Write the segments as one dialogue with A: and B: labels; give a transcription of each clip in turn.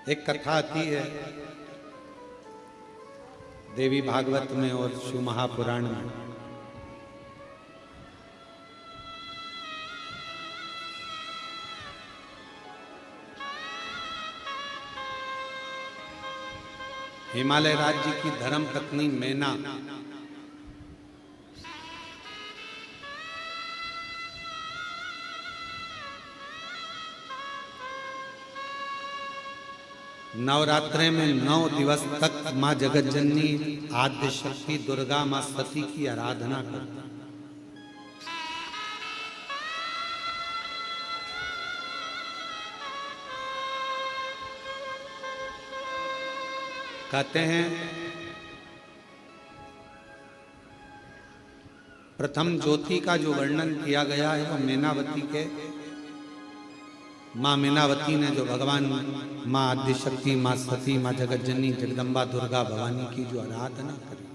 A: एक कथा आती है देवी भागवत में और शिव महापुराण में। हिमालय राज्य की धर्म पत्नी मैना नवरात्रे में 9 दिवस तक मां जगत जननी आद्य शक्ति दुर्गा मां सती की आराधना करती। कहते हैं प्रथम ज्योति का जो वर्णन किया गया है वो मैनावती के मां मैनावती ने जो भगवान मां आद्यशक्ति मां सती मां जगत जननी जगदम्बा दुर्गा भवानी की जो आराधना करी,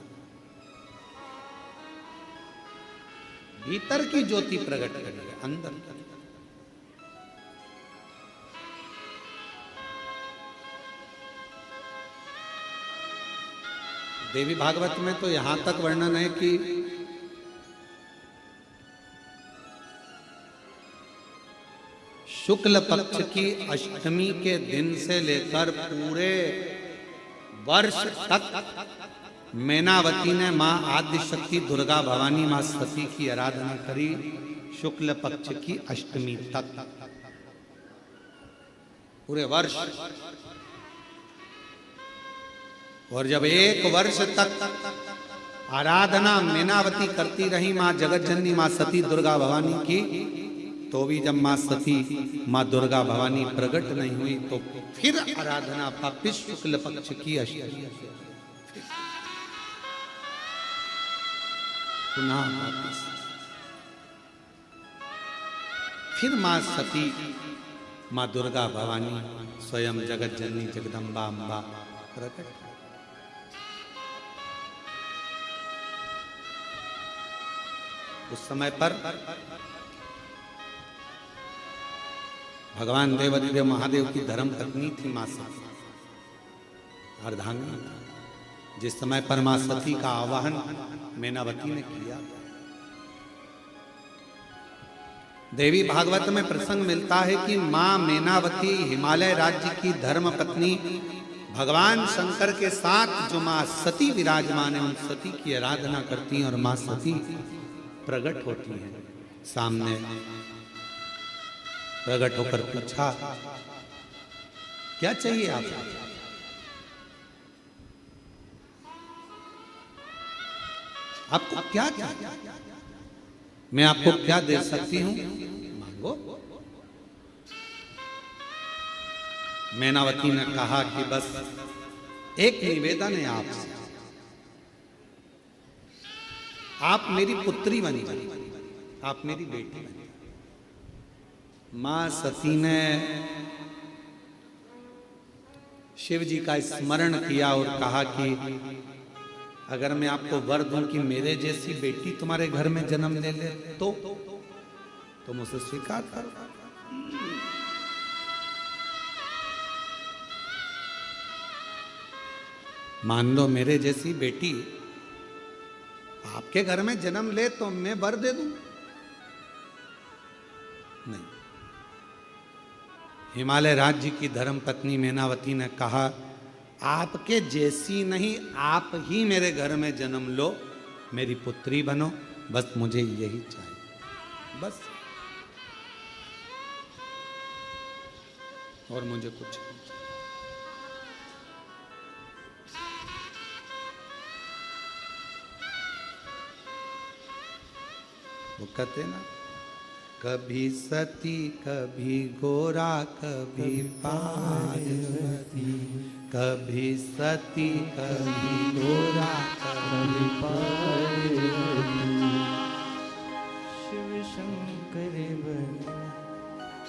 A: भीतर की ज्योति प्रकट करी, अंदर करी। देवी भागवत में तो यहां तक वर्णन है कि शुक्ल पक्ष की अष्टमी के दिन से लेकर पूरे वर्ष तक मैनावती ने मां आद्य शक्ति दुर्गा भवानी मां सती की आराधना करी, शुक्ल पक्ष की अष्टमी तक पूरे वर्ष। और जब 1 वर्ष तक आराधना मैनावती करती रही मां जगत जननी मां सती दुर्गा भवानी की, तो भी जब मां सती मां दुर्गा भवानी प्रकट नहीं हुई तो फिर आराधना वापिस शुक्ल पक्ष की अष्टमी पुनः वापिस फिर मां सती मां दुर्गा भवानी स्वयं जगत जननी जगदम्बा अम्बा प्रकट। उस समय पर भगवान देवादिदेव महादेव की धर्म पत्नी थी मां सती, अर्धांगिनी। जिस समय पर मां सती का आवाहन मैनावती ने किया, देवी भागवत में प्रसंग मिलता है कि मां मैनावती हिमालय राज्य की धर्म पत्नी भगवान शंकर के साथ जो मां सती विराजमान है उन सती की आराधना करती हैं और मां सती प्रकट होती है सामने। प्रकट होकर पूछा, क्या चाहिए आपको? आपको क्या चाहिए? मैं आपको क्या दे सकती हूं, मांगो। मैनावती ने कहा कि बस एक निवेदन है आपसे, आप मेरी पुत्री बनी, आप मेरी बेटी बनी। मां सती ने शिव जी का स्मरण किया और कहा कि अगर मैं आपको वर दूं कि मेरे जैसी बेटी तुम्हारे घर में जन्म ले ले तो तुम उसे स्वीकार करो। मान लो मेरे जैसी बेटी आपके घर में जन्म ले तो मैं वर दे दूं? नहीं। हिमालय राज्य की धर्म पत्नी मैनावती ने कहा, आपके जैसी नहीं, आप ही मेरे घर में जन्म लो, मेरी पुत्री बनो, बस मुझे यही चाहिए, बस, और मुझे कुछ नहीं। वो कहते ना, कभी सती कभी गोरा कभी पार्वती, कभी सती कभी गोरा कभी पार्वती,
B: शिव शंकर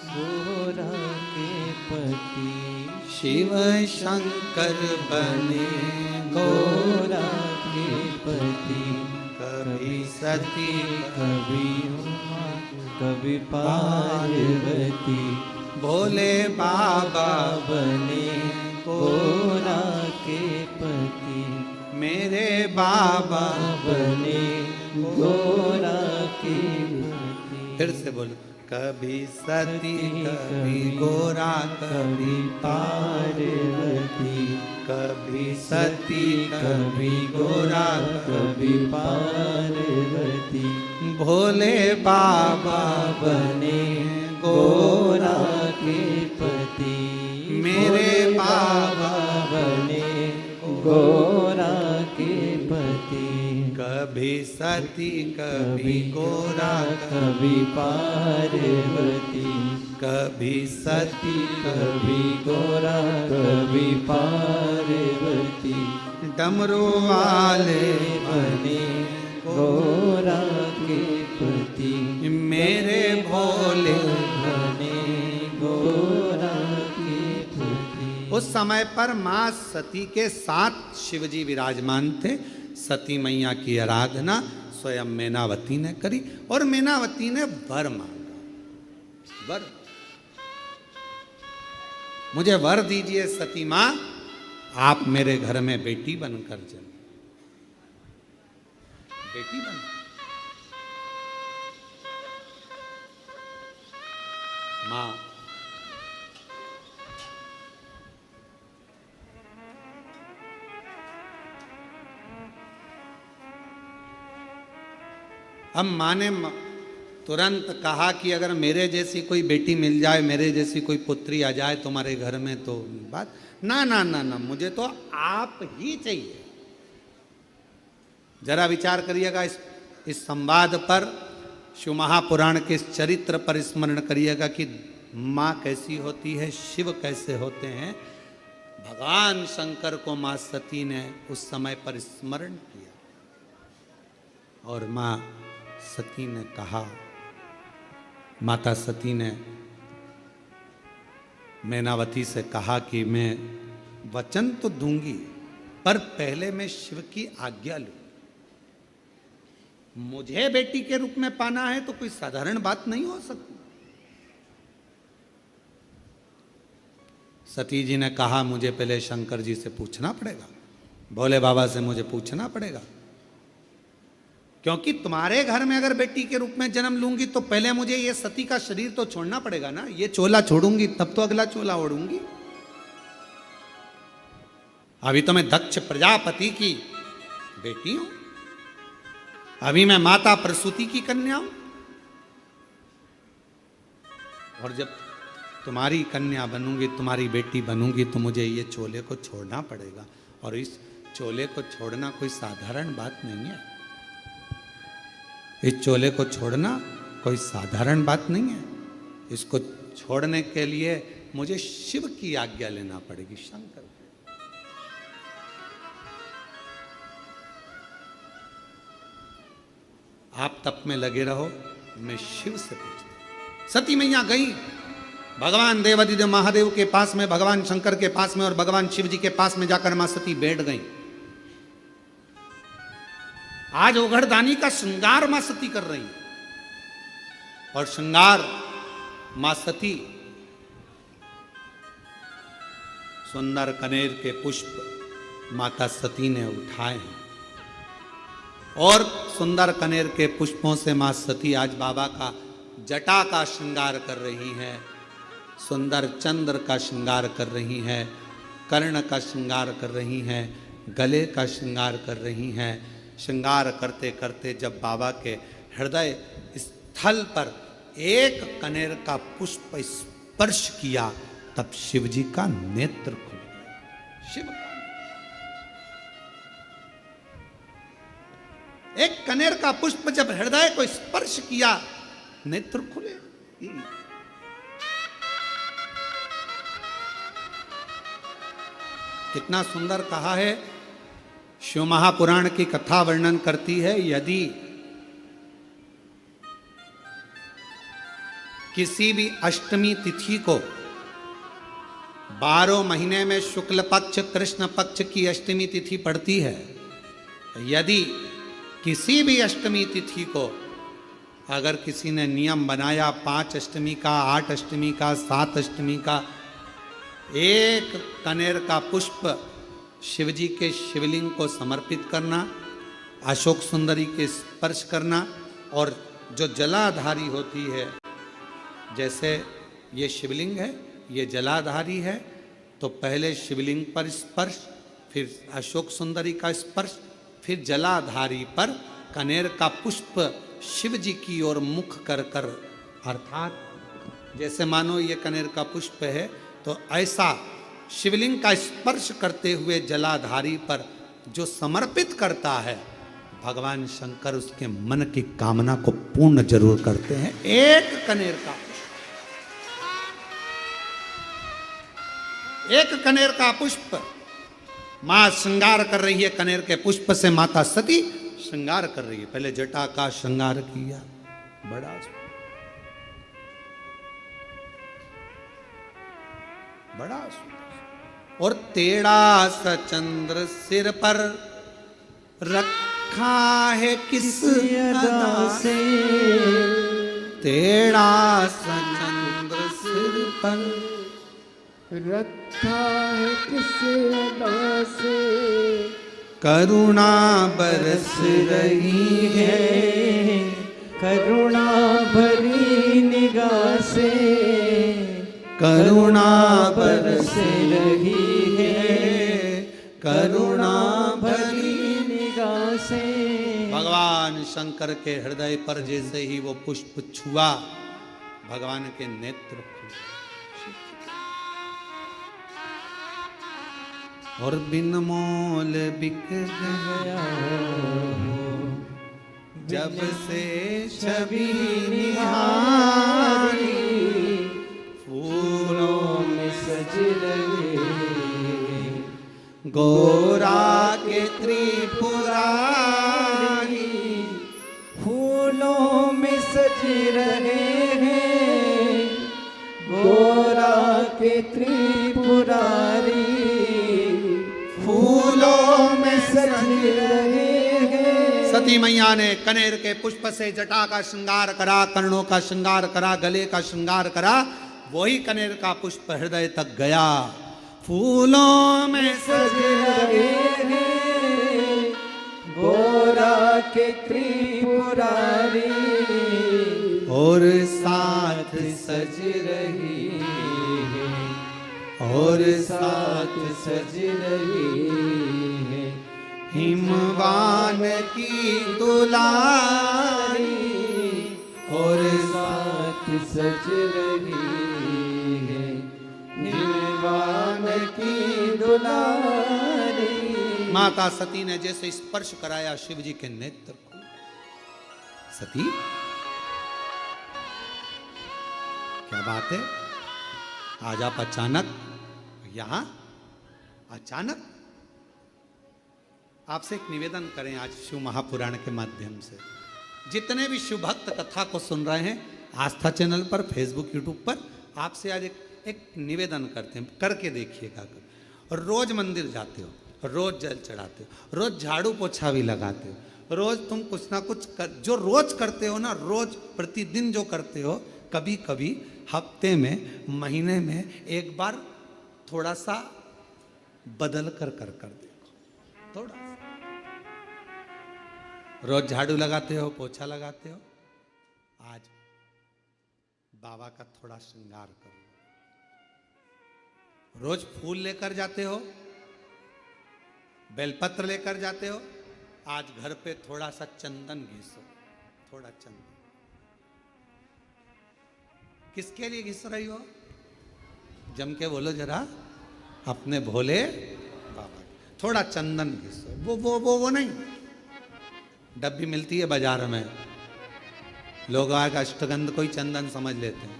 B: गोरा के पति,
A: शिव शंकर बने
B: गोरा के पति,
A: कभी सती
B: कभी उमा कभी पार्वती,
A: भोले बाबा
B: बने
A: बाबा
B: बने गोरा के पति।
A: फिर से बोलो, कभी सती कभी गोरा कभी
B: पार्वती,
A: कभी सती
B: कभी गोरा कभी पार्वती।
A: भोले बाबा
B: बने गोरा के पति,
A: मेरे बाबा
B: बने गोरा के पति।
A: कभी सती कभी गोरा
B: कभी पार्वती,
A: कभी सती
B: कभी गोरा कभी पार्वती।
A: डमरू वाले
B: बने गोरा के पति,
A: मेरे भोले।
B: बने गोरा के पति।
A: उस समय पर मां सती के साथ शिवजी विराजमान थे। सती मैया की आराधना स्वयं मैनावती ने करी और मैनावती ने वर मांगा। वर, मुझे वर दीजिए सती मां, आप मेरे घर में बेटी बनकर जन्म, बेटी बन। मां अब माँ ने तुरंत कहा कि अगर मेरे जैसी कोई बेटी मिल जाए, मेरे जैसी कोई पुत्री आ जाए तुम्हारे घर में तो बात ना ना ना ना, मुझे तो आप ही चाहिए। जरा विचार करिएगा इस संवाद पर, शिव महापुराण के इस चरित्र पर स्मरण करिएगा कि माँ कैसी होती है, शिव कैसे होते हैं। भगवान शंकर को माँ सती ने उस समय पर स्मरण किया और माँ सती ने कहा, माता सती ने मैनावती से कहा कि मैं वचन तो दूंगी पर पहले मैं शिव की आज्ञा लूं। मुझे बेटी के रूप में पाना है तो कोई साधारण बात नहीं हो सकती। सती जी ने कहा मुझे पहले शंकर जी से पूछना पड़ेगा, भोले बाबा से मुझे पूछना पड़ेगा, क्योंकि तुम्हारे घर में अगर बेटी के रूप में जन्म लूंगी तो पहले मुझे ये सती का शरीर तो छोड़ना पड़ेगा ना। ये चोला छोड़ूंगी तब तो अगला चोला ओढ़ूंगी। अभी तो मैं दक्ष प्रजापति की बेटी हूं, अभी मैं माता प्रसूति की कन्या हूं, और जब तुम्हारी कन्या बनूंगी, तुम्हारी बेटी बनूंगी तो मुझे ये चोले को छोड़ना पड़ेगा। और इस चोले को छोड़ना कोई साधारण बात नहीं है। इस चोले को छोड़ना कोई साधारण बात नहीं है। इसको छोड़ने के लिए मुझे शिव की आज्ञा लेना पड़ेगी, शंकर की। आप तप में लगे रहो, मैं शिव से पूछता। सती मैया गई भगवान देवादिदेव महादेव के पास में, भगवान शंकर के पास में और भगवान शिव जी के पास में जाकर मां सती बैठ गई। आज ओघड़दानी का श्रृंगार मां सती कर रही है और श्रृंगार मां सती सुंदर कनेर के पुष्प माता सती ने उठाए हैं और सुंदर कनेर के पुष्पों से मां सती आज बाबा का जटा का श्रृंगार कर रही हैं, सुंदर चंद्र का श्रृंगार कर रही हैं, कर्ण का श्रृंगार कर रही हैं, गले का श्रृंगार कर रही हैं। श्रृंगार करते करते जब बाबा के हृदय स्थल पर एक कनेर का पुष्प स्पर्श किया तब शिव जी का नेत्र खुल गया। शिव का एक कनेर का पुष्प जब हृदय को स्पर्श किया, नेत्र खुले। कितना सुंदर कहा है। शिव महापुराण की कथा वर्णन करती है, यदि किसी भी अष्टमी तिथि को 12 महीने में शुक्ल पक्ष कृष्ण पक्ष की अष्टमी तिथि पड़ती है, यदि किसी भी अष्टमी तिथि को अगर किसी ने नियम बनाया 5 अष्टमी का, 8 अष्टमी का, 7 अष्टमी का, एक कनेर का पुष्प शिवजी के शिवलिंग को समर्पित करना, अशोक सुंदरी के स्पर्श करना। और जो जलाधारी होती है, जैसे ये शिवलिंग है, ये जलाधारी है, तो पहले शिवलिंग पर स्पर्श, फिर अशोक सुंदरी का स्पर्श, फिर जलाधारी पर कनेर का पुष्प शिव जी की ओर मुख कर कर, अर्थात जैसे मानो ये कनेर का पुष्प है, तो ऐसा शिवलिंग का स्पर्श करते हुए जलाधारी पर जो समर्पित करता है, भगवान शंकर उसके मन की कामना को पूर्ण जरूर करते हैं। एक कनेर का पुष्प, एक कनेर का पुष्प, मां श्रृंगार कर रही है, कनेर के पुष्प से माता सती श्रृंगार कर रही है। पहले जटा का श्रृंगार किया, बड़ा बड़ा सुंदर, और टेढ़ा सा चंद्र सिर पर रखा है किस अदा से, टेढ़ा सा चंद्र सिर पर
B: रखा है किस अदा से,
A: करुणा बरस रही है,
B: करुणा भरी निगाह से,
A: करुणा
B: बरस रही है,
A: करुणा
B: भरी निगाह से।
A: भगवान शंकर के हृदय पर जैसे ही वो पुष्प छुआ, भगवान के नेत्र खुले और बिन मोल बिक गया जब से छवि निहारी, फूलों में
B: सज रहे
A: गोरा के त्रिपुरारी,
B: फूलों में सज रहे हैं गोरा के त्रिपुरारी,
A: फूलों में
B: सज रहे हैं।
A: सती मैया ने कनेर के पुष्प से जटा का श्रृंगार करा, कर्णों का श्रृंगार करा, गले का श्रृंगार करा, वही कनेर का पुष्प हृदय तक गया। फूलों में
B: सज रहे हैं गोरा के त्रिपुरारी,
A: और साथ
B: सज रही है,
A: और
B: साथ सज रही है
A: हिमवान की दुलारी,
B: और साथ सज रही है हिमवान की दुलारी।
A: माता सती ने जैसे स्पर्श कराया शिव जी के नेत्र को, सती क्या बात है, आज आप अचानक यहां, अचानक आपसे एक निवेदन करें आज शिव महापुराण के माध्यम से, जितने भी शिव भक्त कथा को सुन रहे हैं आस्था चैनल पर, फेसबुक, यूट्यूब पर, आपसे आज एक निवेदन करते हैं, करके देखिएगा। और रोज मंदिर जाते हो, रोज जल चढ़ाते हो, रोज झाड़ू पोछा भी लगाते हो, रोज तुम कुछ ना कुछ जो रोज करते हो ना, रोज प्रतिदिन जो करते हो, कभी कभी हफ्ते में, महीने में एक बार थोड़ा सा बदल कर देखो, थोड़ा सा। रोज झाड़ू लगाते हो, पोछा लगाते हो, आज बाबा का थोड़ा श्रृंगार करो। रोज फूल लेकर जाते हो, बेलपत्र लेकर जाते हो, आज घर पे थोड़ा सा चंदन घिसो, थोड़ा चंदन। किसके लिए घिस रही हो? जम के बोलो जरा, अपने भोले बाबा। थोड़ा चंदन घिसो, वो नहीं, डब्बी मिलती है बाजार में, लोग आग अष्टगंध को ही चंदन समझ लेते हैं,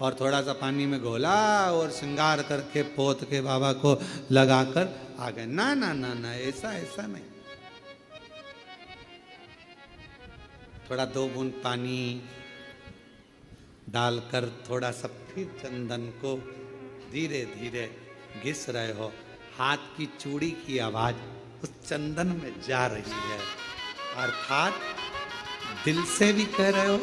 A: और थोड़ा सा पानी में घोला और श्रृंगार करके पोत के बाबा को लगाकर आ गए। ना ना ना ना, ऐसा नहीं। थोड़ा 2 बूंद पानी डालकर थोड़ा सा फिर चंदन को धीरे धीरे घिस रहे हो, हाथ की चूड़ी की आवाज उस चंदन में जा रही है, अर्थात दिल से भी कह रहे हो,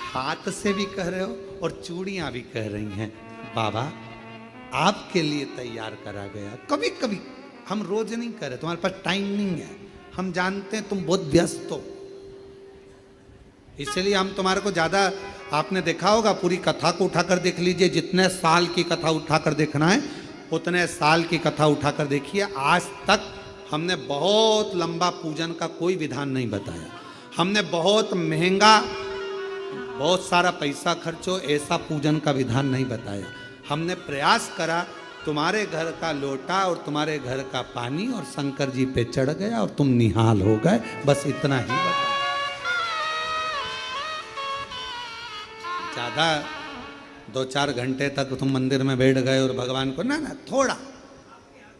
A: हाथ से भी कह रहे हो, और चूड़ियां भी कह रही हैं, बाबा आपके लिए तैयार करा गया। कभी कभी हम रोज नहीं कर रहे, तुम्हारे पास टाइम नहीं है, हम जानते हैं तुम बहुत व्यस्त हो, इसलिए हम तुम्हारे को ज्यादा, आपने देखा होगा पूरी कथा को उठाकर देख लीजिए, जितने साल की कथा उठाकर देखना है उतने साल की कथा उठाकर देखिए। आज तक हमने बहुत लंबा पूजन का कोई विधान नहीं बताया, हमने बहुत महंगा, बहुत सारा पैसा खर्चो ऐसा पूजन का विधान नहीं बताया। हमने प्रयास करा तुम्हारे घर का लोटा और तुम्हारे घर का पानी और शंकर जी पे चढ़ गया और तुम निहाल हो गए, बस इतना ही बताया। ज्यादा 2-4 घंटे तक तुम मंदिर में बैठ गए और भगवान को ना थोड़ा,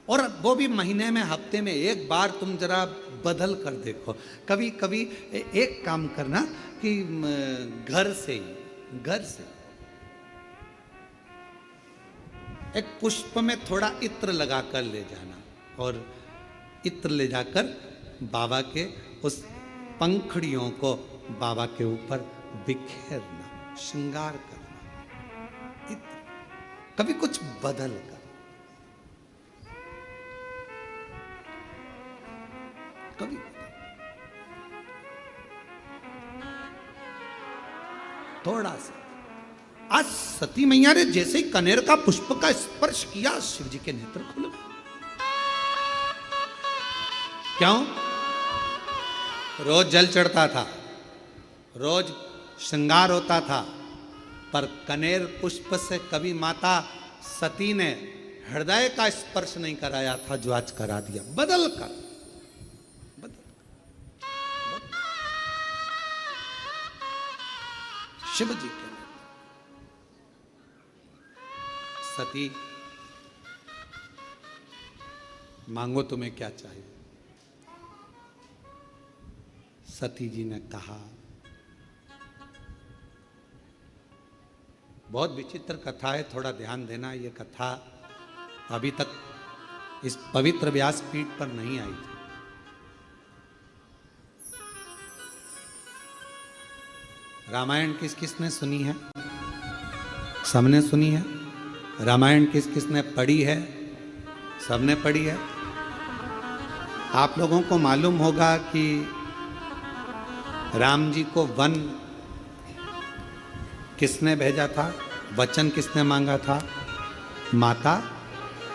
A: और वो भी महीने में हफ्ते में एक बार तुम जरा बदल कर देखो। कभी कभी एक काम करना कि घर से एक पुष्प में थोड़ा इत्र लगा कर ले जाना और इत्र ले जाकर बाबा के उस पंखड़ियों को बाबा के ऊपर बिखेरना, श्रृंगार करना, इत्र, कभी कुछ बदल कर, कभी थोड़ा सा। आज सती मैया ने जैसे ही कनेर का पुष्प का स्पर्श किया, शिव जी के नेत्र खुल गए। क्यों? रोज जल चढ़ता था, रोज श्रृंगार होता था, पर कनेर पुष्प से कभी माता सती ने हृदय का स्पर्श नहीं कराया था, जो आज करा दिया बदल कर। शिव जी के सती, मांगो तुम्हें क्या चाहिए। सती जी ने कहा, बहुत विचित्र कथा है, थोड़ा ध्यान देना। ये कथा अभी तक इस पवित्र व्यासपीठ पर नहीं आई थी। रामायण किस किसने सुनी है? सबने सुनी है। रामायण किस किसने पढ़ी है? सबने पढ़ी है। आप लोगों को मालूम होगा कि राम जी को वन किसने भेजा था, वचन किसने मांगा था? माता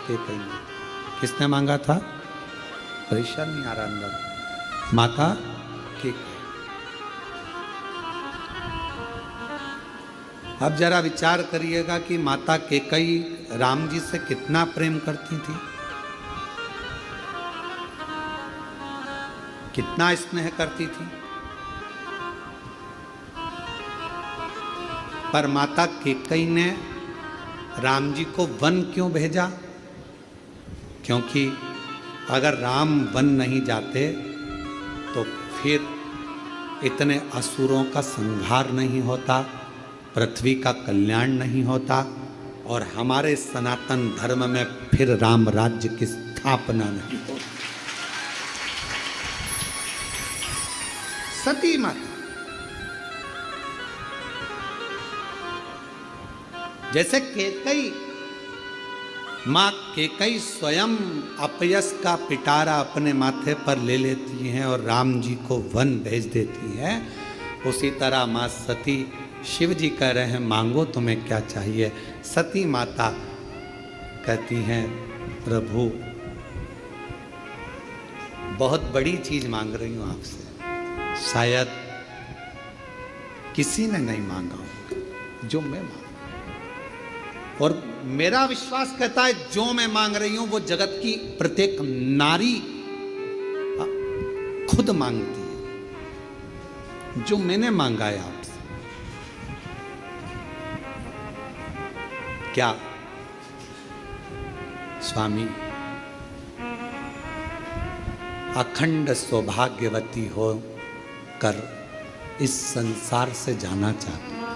A: कैकेयी ने। किसने मांगा था? परेशान नहीं आ रहा अंदर। माता कैकेयी। अब जरा विचार करिएगा कि माता कैकेयी राम जी से कितना प्रेम करती थी, कितना स्नेह करती थी। पर माता कैकेयी ने राम जी को वन क्यों भेजा? क्योंकि अगर राम वन नहीं जाते तो फिर इतने असुरों का संहार नहीं होता, पृथ्वी का कल्याण नहीं होता और हमारे सनातन धर्म में फिर राम राज्य की स्थापना नहीं होती। सती माता, जैसे कैकेयी, मां कैकेयी स्वयं अपयश का पिटारा अपने माथे पर ले लेती हैं और राम जी को वन भेज देती हैं, उसी तरह मां सती, शिव जी कह रहे हैं मांगो तुम्हें क्या चाहिए। सती माता कहती हैं प्रभु बहुत बड़ी चीज मांग रही हूं आपसे, शायद किसी ने नहीं मांगा होगा जो मैं मांग, और मेरा विश्वास कहता है जो मैं मांग रही हूं वो जगत की प्रत्येक नारी खुद मांगती है। जो मैंने मांगा है आपसे, क्या स्वामी अखंड सौभाग्यवती हो कर इस संसार से जाना चाहती हूं।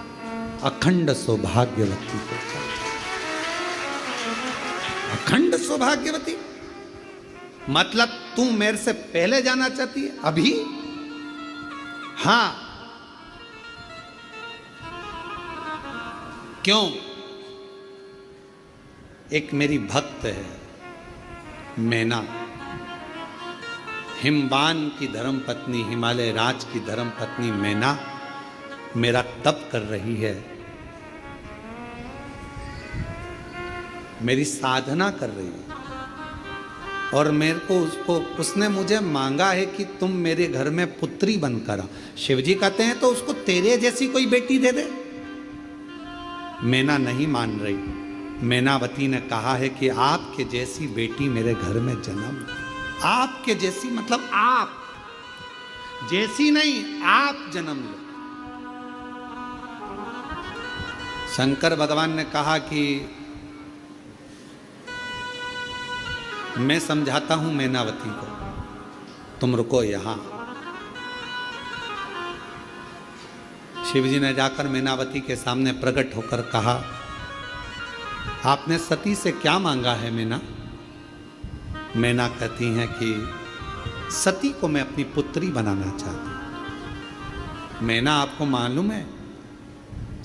A: अखंड सौभाग्यवती हो कर, अखंड सौभाग्यवती मतलब तू मेरे से पहले जाना चाहती है अभी? हां। क्यों? एक मेरी भक्त है मैना, हिमवान की धर्म पत्नी, हिमालय राज की धर्म पत्नी मैना मेरा तप कर रही है, मेरी साधना कर रही है, और मेरे को उसने मुझे मांगा है कि तुम मेरे घर में पुत्री बनकर आ। शिवजी कहते हैं तो उसको तेरे जैसी कोई बेटी दे दे। मैना नहीं मान रही। मैनावती ने कहा है कि आपके जैसी बेटी मेरे घर में जन्म, आपके जैसी मतलब आप जैसी नहीं, आप जन्म लो। शंकर भगवान ने कहा कि मैं समझाता हूं मैनावती को, तुम रुको यहां। शिवजी ने जाकर मैनावती के सामने प्रकट होकर कहा, आपने सती से क्या मांगा है मैना? मैना कहती हैं कि सती को मैं अपनी पुत्री बनाना चाहती हूं। मैना, आपको मालूम है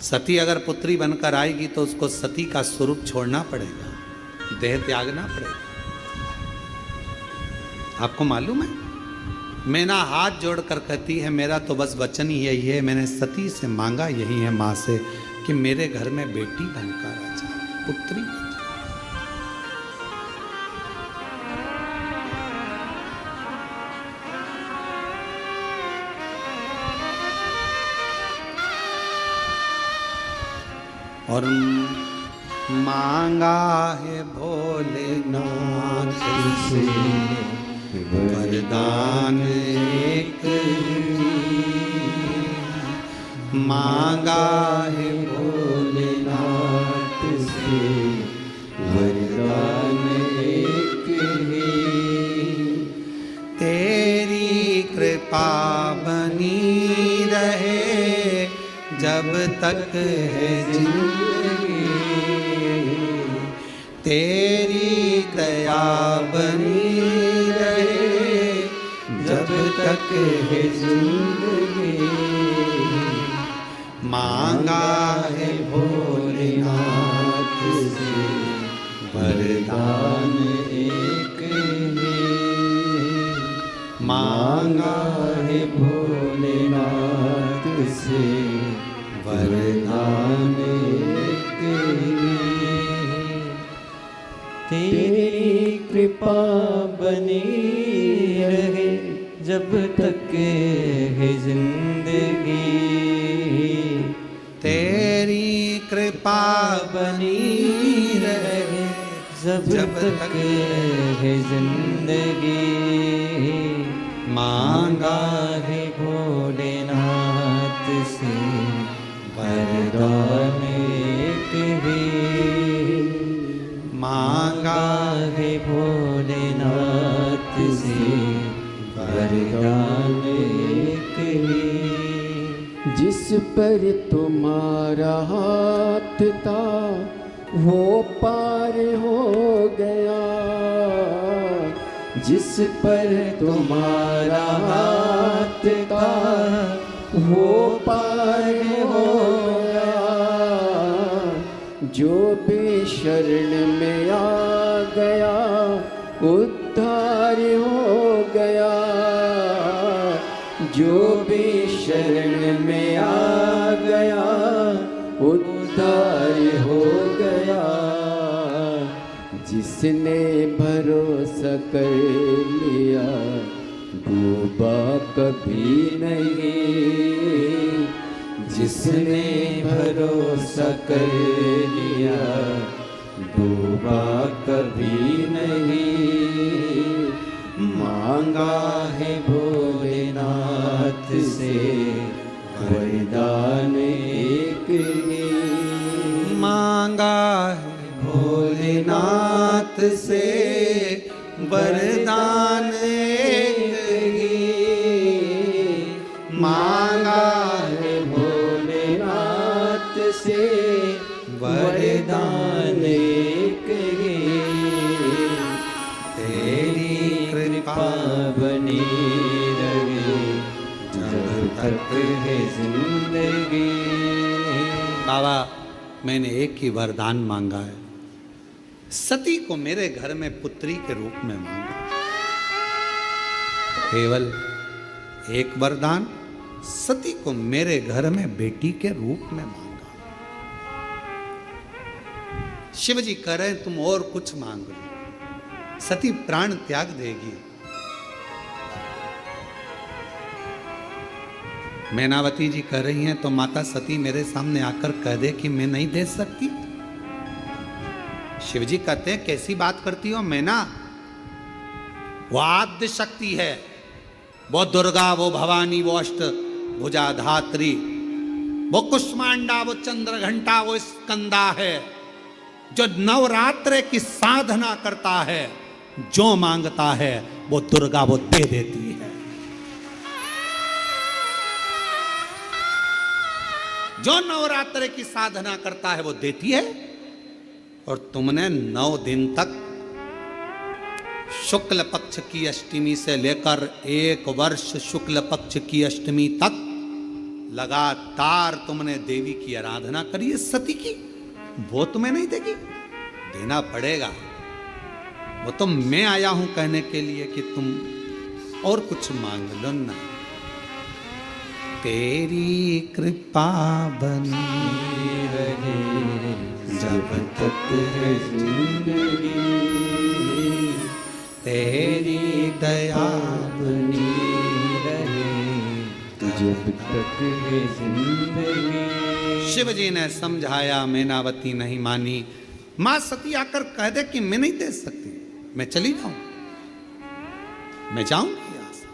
A: सती अगर पुत्री बनकर आएगी तो उसको सती का स्वरूप छोड़ना पड़ेगा, देह त्यागना पड़ेगा। आपको मालूम है? मैना हाथ जोड़कर कहती है, मेरा तो बस वचन ही यही है, मैंने सती से मांगा यही है माँ से कि मेरे घर में बेटी बनकर आ जाए, पुत्री बन जाए। और मांगा है भोलेनाथ से वरदान एक ही, मांगा है भोलेनाथ से वरदान एक ही। तेरी कृपा बनी रहे जब तक है जिंदगी, तेरी दया बनी रहे जब तक है जिंदगी। मांगा है भोलेनाथ से वरदान एक ही, मांगा है भोलेनाथ से वरदान एक ही।
B: तेरी कृपा बनी रहे जब तक है जिंदगी,
A: तेरी कृपा बनी रहे
B: जब तक है जिंदगी।
A: मांगा
B: है भोलेनाथ से वरदान एक ही,
A: मांगा
B: है भोलेनाथ से वरदान एक ही। जिस पर तुम्हारा हाथ था वो पार हो गया, जिस पर तुम्हारा हाथ था वो पार हो गया। जो भी शरण में आ गया उद्धार हो गया, जो भी शरण में आ गया उद्धार हो गया। जिसने भरोसा कर लिया डूबा कभी नहीं, जिसने भरोसा कर लिया डूबा कभी नहीं। मांगा है भोलेनाथ से वरदान एक ही,
A: मांगा है भोलेनाथ से वरदान एक ही, मांगा है
B: भोलेनाथ से वरदान एक ही। तेरी कृपा बनी रहे जब तक है जिंदगी।
A: बाबा, मैंने एक ही वरदान मांगा है, सती को मेरे घर में पुत्री के रूप में मांगा। केवल एक वरदान, सती को मेरे घर में बेटी के रूप में मांगा। शिव जी कह रहे तुम और कुछ मांग लो, सती प्राण त्याग देगी। मैनावती जी कह रही हैं तो माता सती मेरे सामने आकर कह दे कि मैं नहीं दे सकती। शिव जी कहते हैं कैसी बात करती हो मैना, वो आद्य शक्ति है, वो दुर्गा, वो भवानी, वो अष्ट भुजाधात्री, वो कुष्मांडा, वो चंद्रघंटा, वो स्कंदा है, जो नवरात्र की साधना करता है, जो मांगता है वो दुर्गा वो दे देती है। जो नवरात्र की साधना करता है वो देती है। और तुमने 9 दिन तक शुक्ल पक्ष की अष्टमी से लेकर 1 वर्ष शुक्ल पक्ष की अष्टमी तक लगातार तुमने देवी की आराधना करी है सती की, वो तुम्हें नहीं देगी, देना पड़ेगा। वो तो मैं आया हूं कहने के लिए कि तुम और कुछ मांग लो ना। तेरी कृपा बनी
B: रहे जब तक है जिंदगी,
A: तेरी दया
B: बनी रहे जब तक है जिंदगी।
A: शिव जी ने समझाया, मैनावती नहीं मानी। मां सती आकर कह दे कि मैं नहीं दे सकती, मैं चली जाऊं, मैं जाऊंगी यहां से,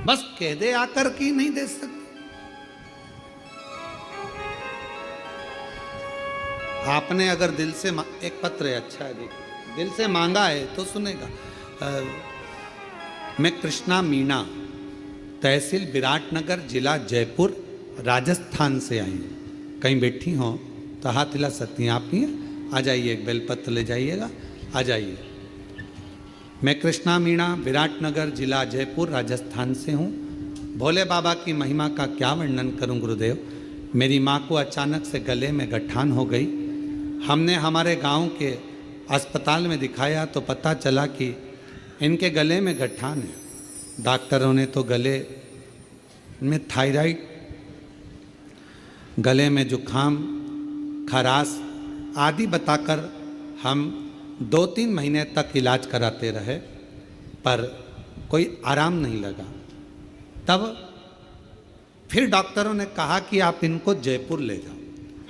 A: बस कह दे आकर कि नहीं दे सकती। आपने अगर दिल से एक पत्र है, अच्छा है, देखिए दिल से मांगा है तो सुनेगा। मैं कृष्णा मीणा, तहसील विराटनगर, जिला जयपुर, राजस्थान से आई हूँ। कहीं बैठी हो तो हाथ हिला सकती हैं आप ही हैं, आ जाइए, एक बेलपत्र ले जाइएगा, आ जाइए। मैं कृष्णा मीणा, विराटनगर, जिला जयपुर, राजस्थान से हूँ। भोले बाबा की महिमा का क्या वर्णन करूँ गुरुदेव। मेरी माँ को अचानक से गले में गठान हो गई। हमने हमारे गांव के अस्पताल में दिखाया तो पता चला कि इनके गले में गठान है। डॉक्टरों ने तो गले में थायराइड, गले में जुखाम, खराश आदि बताकर हम 2-3 महीने तक इलाज कराते रहे, पर कोई आराम नहीं लगा। तब फिर डॉक्टरों ने कहा कि आप इनको जयपुर ले जाओ।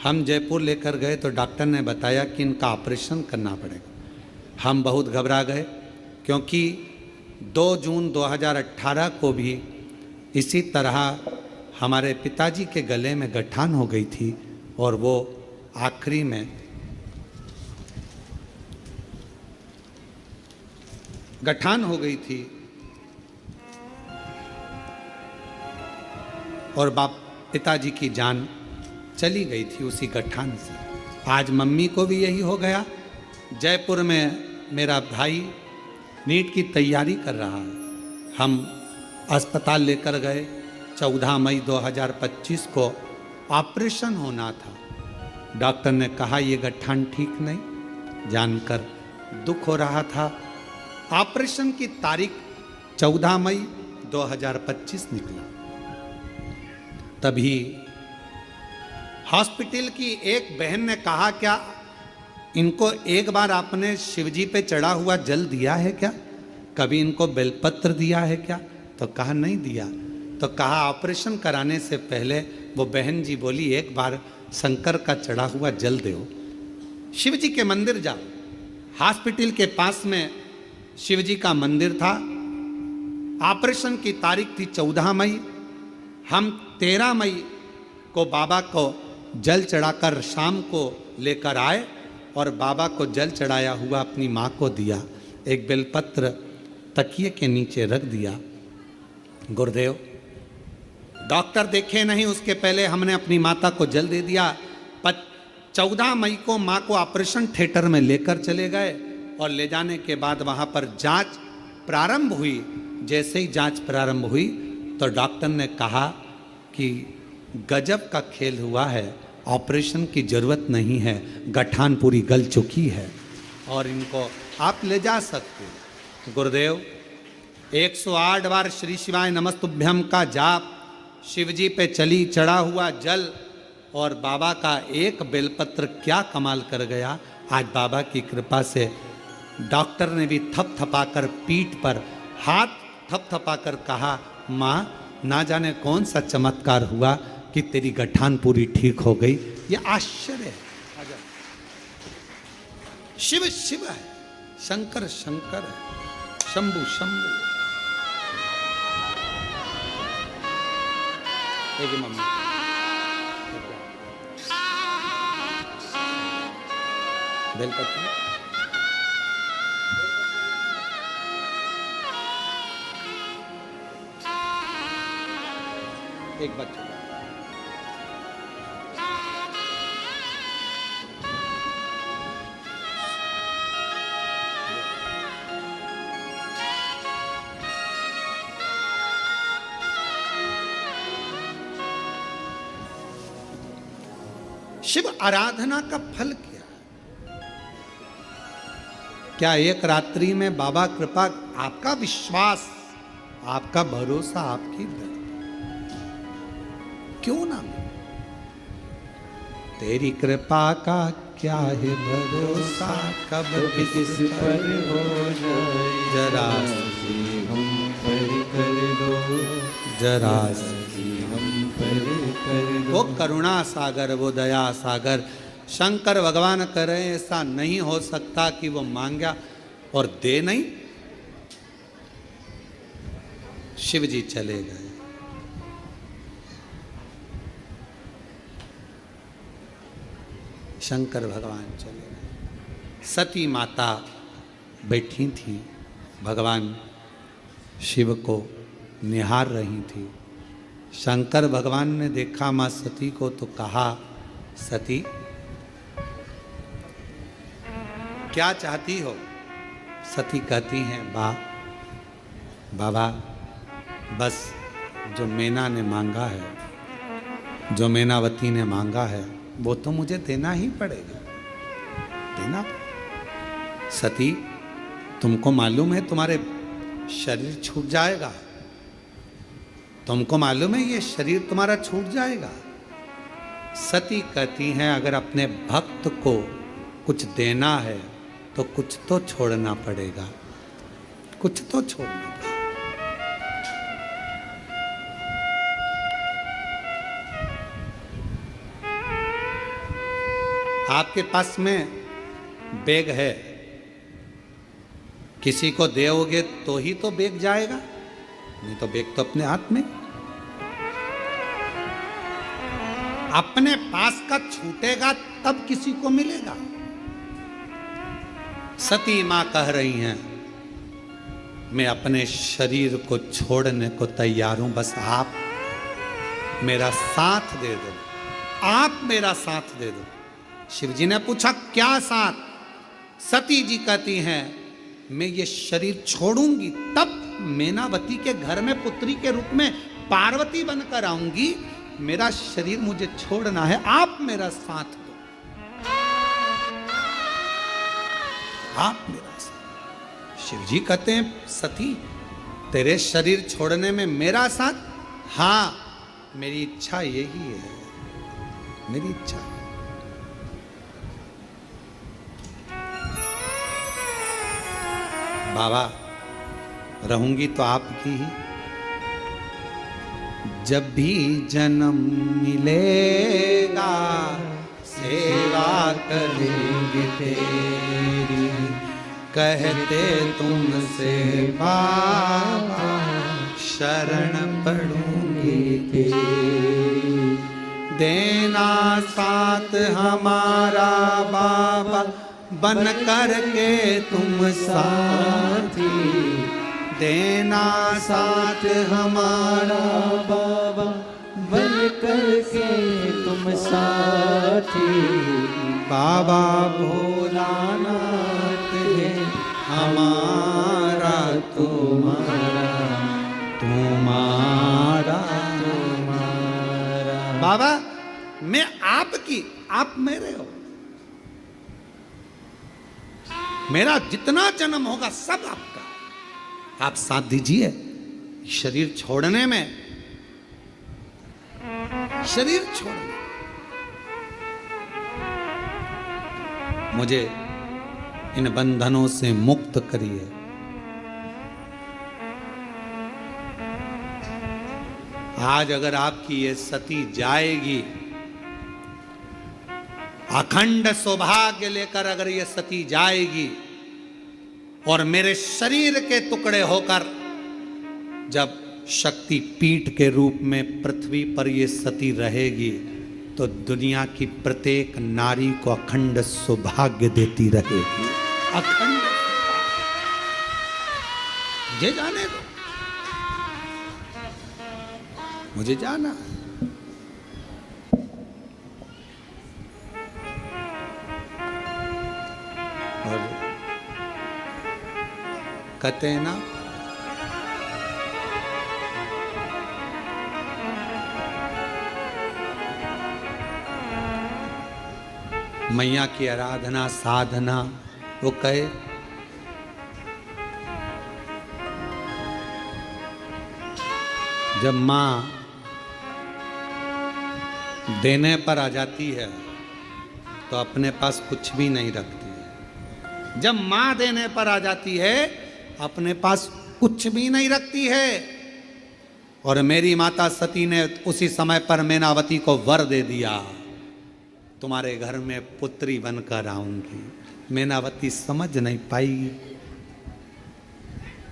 A: हम जयपुर लेकर गए तो डॉक्टर ने बताया कि इनका ऑपरेशन करना पड़ेगा। हम बहुत घबरा गए, क्योंकि 2 जून 2018 को भी इसी तरह हमारे पिताजी के गले में गठान हो गई थी और वो आखिरी में गठान हो गई थी और पिताजी की जान चली गई थी उसी गठान से। आज मम्मी को भी यही हो गया। जयपुर में मेरा भाई नीट की तैयारी कर रहा है। हम अस्पताल लेकर गए। 14 मई 2025 को ऑपरेशन होना था। डॉक्टर ने कहा ये गठान ठीक नहीं, जानकर दुख हो रहा था। ऑपरेशन की तारीख 14 मई 2025 निकला। तभी हॉस्पिटल की एक बहन ने कहा, क्या इनको एक बार आपने शिवजी पे चढ़ा हुआ जल दिया है क्या, कभी इनको बेलपत्र दिया है क्या? तो कहा नहीं दिया। तो कहा ऑपरेशन कराने से पहले वो बहन जी बोली एक बार शंकर का चढ़ा हुआ जल दो। शिव जी के मंदिर जाओ। हॉस्पिटल के पास में शिव जी का मंदिर था। ऑपरेशन की तारीख थी 14 मई। हम 13 मई को बाबा को जल चढ़ाकर शाम को लेकर आए और बाबा को जल चढ़ाया हुआ अपनी माँ को दिया। एक बेलपत्र तकिए के नीचे रख दिया। गुरुदेव डॉक्टर देखे नहीं, उसके पहले हमने अपनी माता को जल दे दिया। 14 मई को माँ को ऑपरेशन थिएटर में लेकर चले गए और ले जाने के बाद वहाँ पर जांच प्रारंभ हुई। जैसे ही जांच प्रारंभ हुई तो डॉक्टर ने कहा कि गजब का खेल हुआ है, ऑपरेशन की ज़रूरत नहीं है, गठान पूरी गल चुकी है और इनको आप ले जा सकते। गुरुदेव 108 बार श्री शिवाय नमस्तुभ्यम का जाप, शिवजी पे चली चढ़ा हुआ जल और बाबा का एक बेलपत्र क्या कमाल कर गया। आज बाबा की कृपा से डॉक्टर ने भी थपथपाकर पीठ पर हाथ थपथपाकर कहा, माँ ना जाने कौन सा चमत्कार हुआ कि तेरी गठान पूरी ठीक हो गई। ये आश्चर्य है। शिव शिव है, शंकर शंकर है, शंभु शंभु। एक मम्मी बेलपत्र एक बच्चा शिव आराधना का फल क्या? क्या एक रात्रि में बाबा कृपा, आपका विश्वास, आपका भरोसा, आपकी क्यों ना मिले? तेरी कृपा का क्या है भरोसा, कब किस पर हो जाए, जरा
B: हम पर कर दो,
A: जरा
B: हम पर कर दो।
A: वो करुणा सागर, वो दया सागर शंकर भगवान करे, ऐसा नहीं हो सकता कि वो मांगा और दे नहीं। शिव जी चले गए। शंकर भगवान चले गए। सती माता बैठी थी, भगवान शिव को निहार रही थी। शंकर भगवान ने देखा मां सती को तो कहा, सती क्या चाहती हो? सती कहती हैं, बाबा बस जो मैना ने मांगा है, जो मैनावती ने मांगा है, वो तो मुझे देना ही पड़ेगा, देना। सती तुमको मालूम है तुम्हारे शरीर छूट जाएगा, तुमको मालूम है ये शरीर तुम्हारा छूट जाएगा। सती कहती हैं, अगर अपने भक्त को कुछ देना है तो कुछ तो छोड़ना पड़ेगा, कुछ तो छोड़ना पड़ेगा। आपके पास में बैग है, किसी को दोगे तो ही तो बैग जाएगा, नहीं तो बैग तो अपने हाथ में। अपने पास का छूटेगा तब किसी को मिलेगा। सती मां कह रही हैं, मैं अपने शरीर को छोड़ने को तैयार हूं, बस आप मेरा साथ दे दो, आप मेरा साथ दे दो। शिव जी ने पूछा, क्या साथ? सती जी कहती हैं, मैं ये शरीर छोड़ूंगी तब मैनावती के घर में पुत्री के रूप में पार्वती बनकर आऊंगी। मेरा शरीर मुझे छोड़ना है, आप मेरा साथ दो, आप मेरा साथ। शिव जी कहते हैं, सती तेरे शरीर छोड़ने में मेरा साथ? हाँ, मेरी इच्छा यही है, मेरी इच्छा है। बाबा रहूंगी तो आपकी ही, जब भी जन्म मिलेगा सेवा करेंगे तेरी, कहते तुमसे बाबा शरण पड़ूंगी तेरी। देना साथ हमारा बाबा, बन करके तुम साथी, देना साथ हमारा
B: बाबा, बन करके तुम साथी।
A: बाबा भोलानाथ है हमारा, तुम्हारा तुम्हारा तुम्हारा। बाबा मैं आपकी, आप मेरे हो, मेरा जितना जन्म होगा सब आपका। आप साथ दीजिए शरीर छोड़ने में, शरीर छोड़ने। मुझे इन बंधनों से मुक्त करिए। आज अगर आपकी ये सती जाएगी, अखंड सौभाग्य लेकर अगर ये सती जाएगी और मेरे शरीर के टुकड़े होकर जब शक्ति पीठ के रूप में पृथ्वी पर ये सती रहेगी, तो दुनिया की प्रत्येक नारी को अखंड सौभाग्य देती रहेगी। अखंड। मुझे जाने दो, मुझे जाना। और कहते हैं ना, मैया की आराधना साधना, वो कहे जब माँ देने पर आ जाती है तो अपने पास कुछ भी नहीं रखती है। जब माँ देने पर आ जाती है अपने पास कुछ भी नहीं रखती है। और मेरी माता सती ने उसी समय पर मैनावती को वर दे दिया, तुम्हारे घर में पुत्री बनकर आऊंगी। मैनावती समझ नहीं पाई,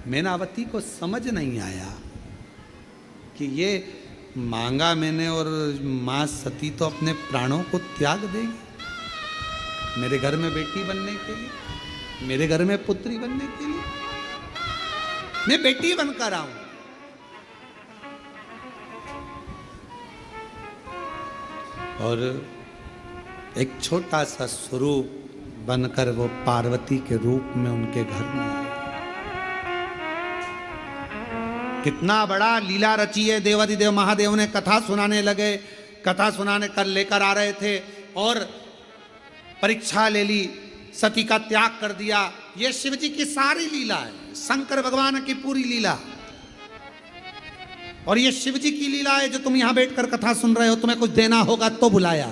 A: मैनावती को समझ नहीं आया कि ये मांगा मैंने और माँ सती तो अपने प्राणों को त्याग देगी मेरे घर में बेटी बनने के लिए, मेरे घर में पुत्री बनने के लिए। मैं बेटी बनकर आऊं। और एक छोटा सा स्वरूप बनकर वो पार्वती के रूप में उनके घर में आई। कितना बड़ा लीला रची है। देवाधिदेव महादेव ने कथा सुनाने लगे, कथा सुनाने कर लेकर आ रहे थे और परीक्षा ले ली, सती का त्याग कर दिया। ये शिव जी की सारी लीला है, शंकर भगवान की पूरी लीला। और ये शिव जी की लीला है जो तुम यहां बैठकर कथा सुन रहे हो। तुम्हें कुछ देना होगा तो बुलाया।